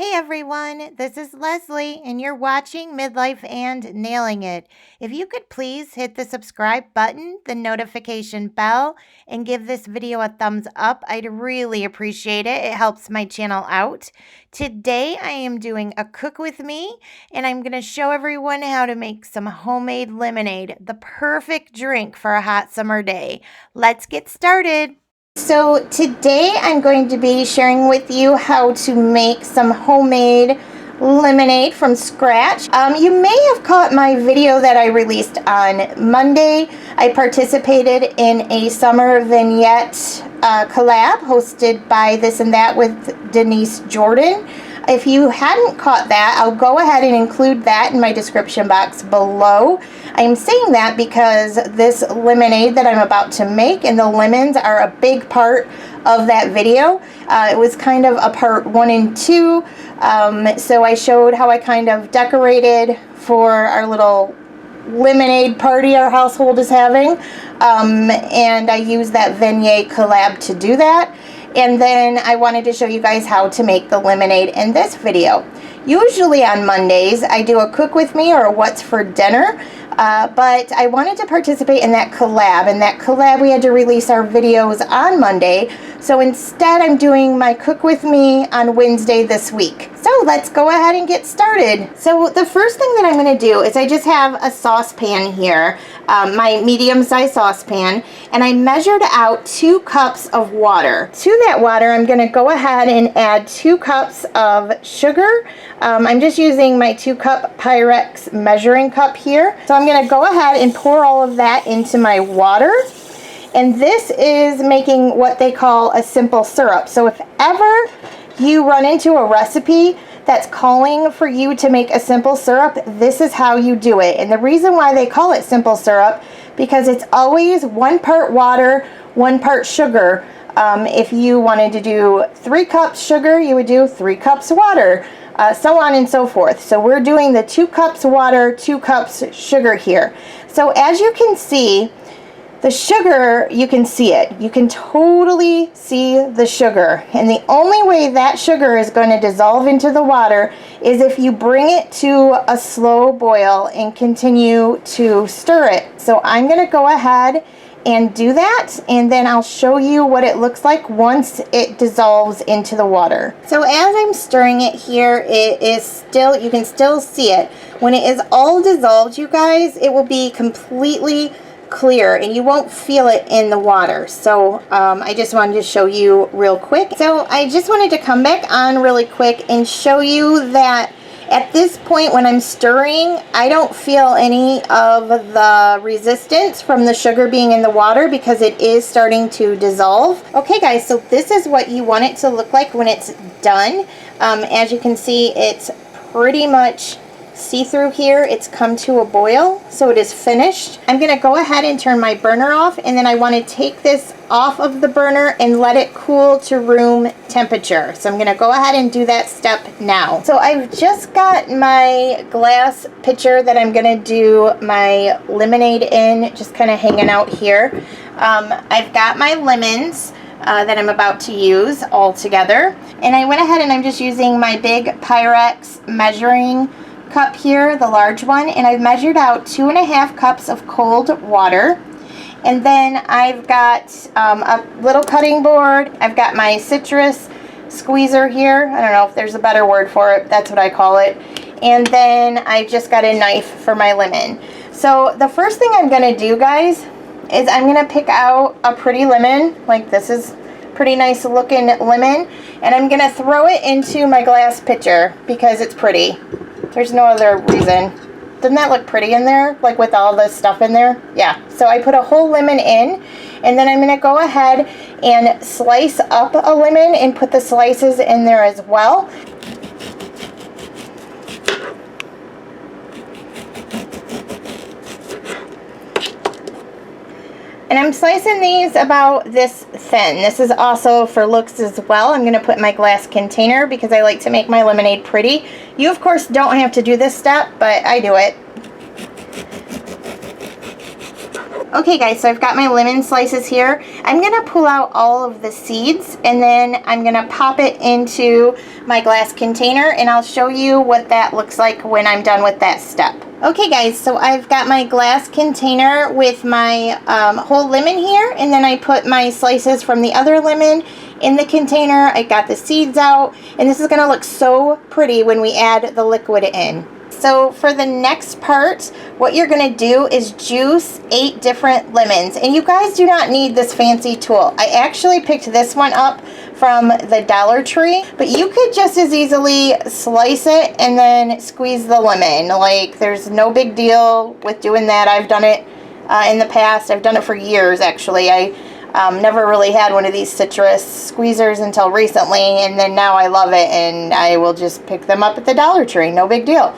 Hey everyone, this is Leslie, and you're watching Midlife and Nailing It. If you could please hit the subscribe button, the notification bell, and give this video a thumbs up, I'd really appreciate it. It helps my channel out. Today I am doing a cook with me, and I'm going to show everyone how to make some homemade lemonade, the perfect drink for a hot summer day. Let's get started. So today I'm going to be sharing with you how to make some homemade lemonade from scratch. You may have caught my video that I released on Monday. I participated in a summer vignette collab hosted by This and That with Denise Jordan. If you hadn't caught that, I'll go ahead and include that in my description box below. I'm saying that because this lemonade that I'm about to make and the lemons are a big part of that video. It was kind of a part 1 and 2. So I showed how I kind of decorated for our little lemonade party our household is having. And I used that vignette collab to do that. And then I wanted to show you guys how to make the lemonade in this video. Usually on Mondays, I do a cook with me or a what's for dinner. But I wanted to participate in that collab. In that collab, we had to release our videos on Monday. So instead, I'm doing my cook with me on Wednesday this week. So let's go ahead and get started. So the first thing that I'm going to do is I just have a saucepan here, my medium-sized saucepan, and I measured out 2 cups of water. To that water, I'm going to go ahead and add 2 cups of sugar. I'm just using my 2-cup Pyrex measuring cup here. So I'm going to go ahead and pour all of that into my water. And this is making what they call a simple syrup. So if ever you run into a recipe that's calling for you to make a simple syrup, this is how you do it. And the reason why they call it simple syrup, because it's always 1 part water, 1 part sugar. If you wanted to do 3 cups sugar, you would do 3 cups water. So on and so forth. So we're doing the 2 cups water, 2 cups sugar here. So as you can see, the sugar, you can see it. You can totally see the sugar. And the only way that sugar is going to dissolve into the water is if you bring it to a slow boil and continue to stir it. So I'm going to go ahead and do that, and then I'll show you what it looks like once it dissolves into the water. So as I'm stirring it here, it is still, you can still see it. When it is all dissolved, you guys, it will be completely clear and you won't feel it in the water. So I just wanted to show you real quick. So I just wanted to come back on really quick and show you that at this point when I'm stirring, I don't feel any of the resistance from the sugar being in the water because it is starting to dissolve. Okay guys, so this is what you want it to look like when it's done. As you can see, it's pretty much see-through here. It's come to a boil, so it is finished. I'm going to go ahead and turn my burner off, and then I want to take this off of the burner and let it cool to room temperature. So I'm going to go ahead and do that step now. So I've just got my glass pitcher that I'm going to do my lemonade in, just kind of hanging out here. I've got my lemons that I'm about to use all together, and I went ahead and I'm just using my big Pyrex measuring cup here, the large one, and I've measured out 2.5 cups of cold water. And then I've got a little cutting board. I've got my citrus squeezer here. I don't know if there's a better word for it. That's what I call it. And then I've just got a knife for my lemon. So the first thing I'm going to do, guys, is I'm going to pick out a pretty lemon. Like this is pretty nice looking lemon. And I'm going to throw it into my glass pitcher because it's pretty. There's no other reason. Doesn't that look pretty in there? Like with all this stuff in there? Yeah. So I put a whole lemon in, and then I'm going to go ahead and slice up a lemon and put the slices in there as well. And I'm slicing these about this thin. This is also for looks as well. I'm going to put in my glass container because I like to make my lemonade pretty. You, of course, don't have to do this step, but I do it. Okay guys, so I've got my lemon slices here. I'm gonna pull out all of the seeds and then I'm gonna pop it into my glass container and I'll show you what that looks like when I'm done with that step. Okay guys, so I've got my glass container with my whole lemon here, and then I put my slices from the other lemon in the container. I got the seeds out, and this is gonna look so pretty when we add the liquid in. So for the next part, what you're gonna do is juice 8 different lemons. And you guys do not need this fancy tool. I actually picked this one up from the Dollar Tree, but you could just as easily slice it and then squeeze the lemon. Like, there's no big deal with doing that. I've done it in the past. I've done it for years, actually. I never really had one of these citrus squeezers until recently, and then now I love it, and I will just pick them up at the Dollar Tree. No big deal.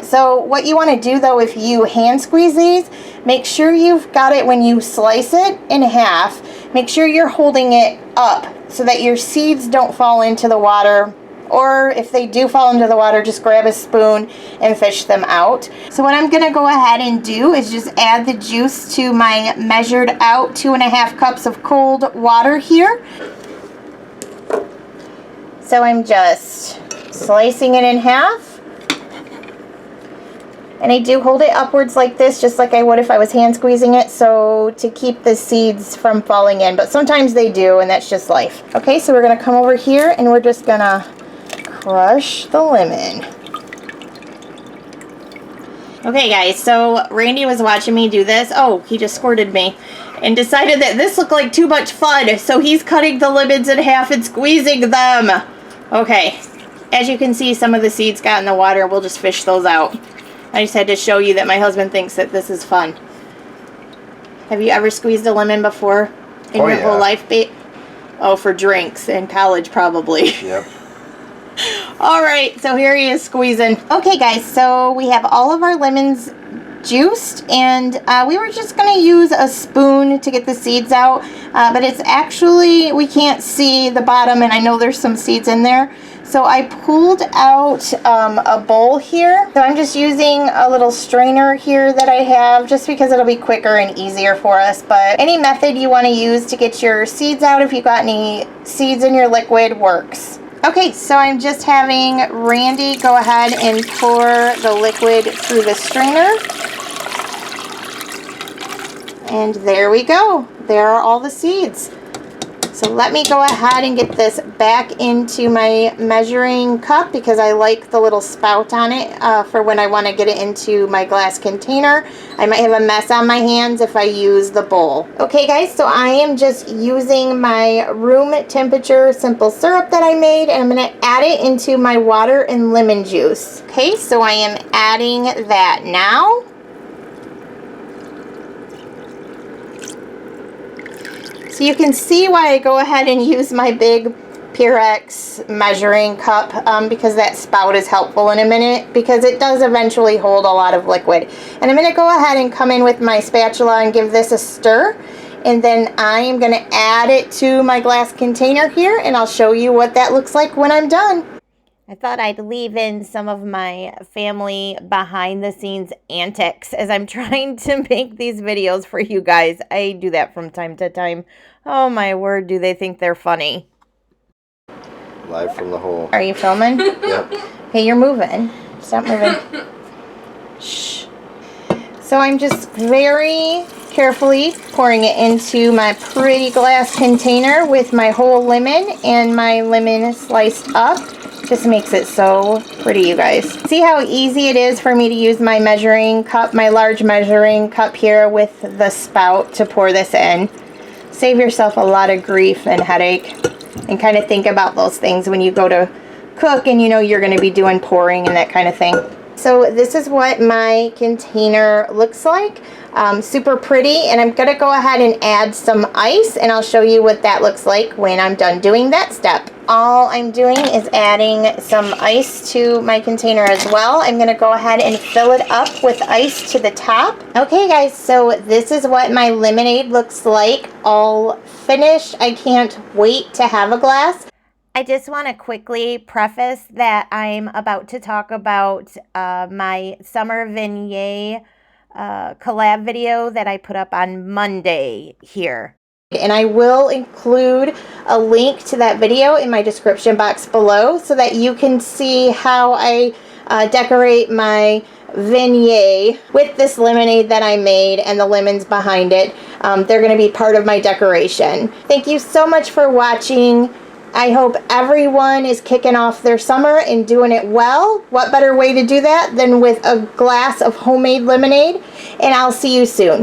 So what you want to do though, if you hand squeeze these, make sure you've got it when you slice it in half. Make sure you're holding it up so that your seeds don't fall into the water, or if they do fall into the water, just grab a spoon and fish them out. So what I'm gonna go ahead and do is just add the juice to my measured out 2.5 cups of cold water here. So I'm just slicing it in half. And I do hold it upwards like this, just like I would if I was hand squeezing it, so to keep the seeds from falling in. But sometimes they do, and that's just life. Okay, so we're gonna come over here and we're just gonna crush the lemon. Okay guys, so Randy was watching me do this. Oh, he just squirted me and decided that this looked like too much fun, so he's cutting the lemons in half and squeezing them. Okay, as you can see, some of the seeds got in the water. We'll just fish those out. I just had to show you that my husband thinks that this is fun. Have you ever squeezed a lemon before in your whole life, babe? Oh, for drinks in college probably. Yep. All right, so here he is squeezing. Okay guys, so we have all of our lemons juiced, and we were just gonna use a spoon to get the seeds out, but it's actually, we can't see the bottom, and I know there's some seeds in there. So I pulled out a bowl here. So I'm just using a little strainer here that I have, just because it'll be quicker and easier for us. But any method you want to use to get your seeds out, if you've got any seeds in your liquid, works. Okay, so I'm just having Randy go ahead and pour the liquid through the strainer. And there we go. There are all the seeds. So let me go ahead and get this back into my measuring cup, because I like the little spout on it for when I want to get it into my glass container. I might have a mess on my hands if I use the bowl. Okay guys, so I am just using my room temperature simple syrup that I made, and I'm going to add it into my water and lemon juice. Okay, so I am adding that now. So you can see why I go ahead and use my big Pyrex measuring cup, because that spout is helpful in a minute, because it does eventually hold a lot of liquid. And I'm going to go ahead and come in with my spatula and give this a stir. And then I am going to add it to my glass container here, and I'll show you what that looks like when I'm done. I thought I'd leave in some of my family behind the scenes antics as I'm trying to make these videos for you guys. I do that from time to time. Oh my word, do they think they're funny. Live from the hole. Are you filming? Yep. Okay, you're moving. Stop moving. Shh. So I'm just very carefully pouring it into my pretty glass container with my whole lemon and my lemon sliced up. Just makes it so pretty, you guys. See how easy it is for me to use my measuring cup, my large measuring cup here with the spout to pour this in. Save yourself a lot of grief and headache, and kind of think about those things when you go to cook and you know you're going to be doing pouring and that kind of thing. So this is what my container looks like. Super pretty, and I'm gonna go ahead and add some ice, and I'll show you what that looks like when I'm done doing that step. All I'm doing is adding some ice to my container as well. I'm gonna go ahead and fill it up with ice to the top. Okay guys, so this is what my lemonade looks like, all finished. I can't wait to have a glass. I just want to quickly preface that I'm about to talk about my Summer Viognier collab video that I put up on Monday here. And I will include a link to that video in my description box below so that you can see how I decorate my vignette with this lemonade that I made and the lemons behind it. They're going to be part of my decoration. Thank you so much for watching. I hope everyone is kicking off their summer and doing it well. What better way to do that than with a glass of homemade lemonade? And I'll see you soon.